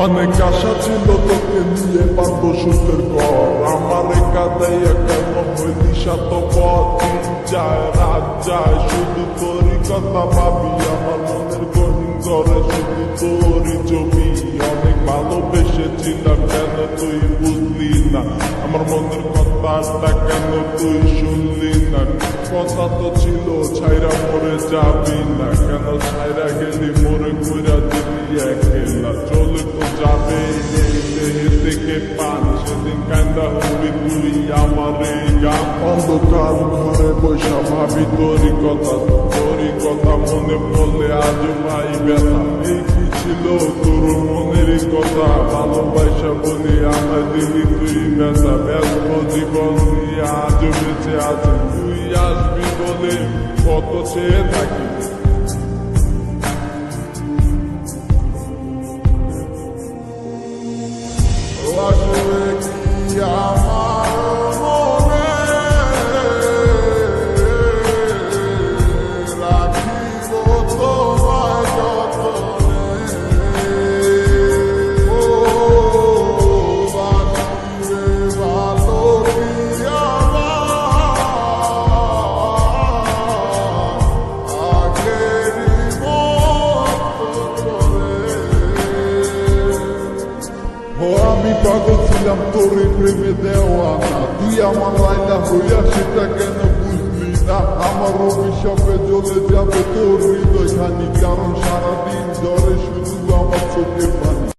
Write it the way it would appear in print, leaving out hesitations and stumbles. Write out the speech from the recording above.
অনেক আশা ছিল তোকে নিয়ে পারব সুখের ঘর, আমার কাদাইয়া কেন হইলি শতপথ। দিন যায় রাত যায় শুধু তোরই কথা ভাবি, আমার মনের গহীন ঘরে শুধু তোরই ছবি। অনেক ভালোবেসেছিলাম কেন তুই বুঝলি না, আমার মনের কথাটা কেন তুই শুনলি না। কথা তো ছিল ছাইরা মরে যাবি না, কেন ছাইরা গেলি মোরে কইরা দিলি একলা। চলে তো যাবে এই দেহে থেকে পান, সেদিন কান্দা হবি তুই আমার এই গান। অন্ধকার ঘরে বৈশা ভাবি তোরই কথা মনে পড়লে আজ ভাই ব্যথা। এই কি ছিল তোর মনেরই কথা, ভালোবাসা বলি আমার দিলি তুই ব্যথা। ব্যস্ত জীবন নিয়ে আজ বেঁচে আছে, তুই আসবি বলে কত চেয়ে থাকি। আসবে কি আমার মনে রাখিব তোমায় যতনে। ও বাসিরে ভালো কি আমার আগেরই মতো করে। আমি পাগল ছিলাম তোর প্রেমে দেওয়ানা, তুই আমার লাইলা হইয়া সেটা কেন বুঝলি না। আমার অভিশাপে জ্বলে যাবে তোর হৃদয় খানি, কারণ সারাদিন জ্বরে শুধু আমার চোখে পানি।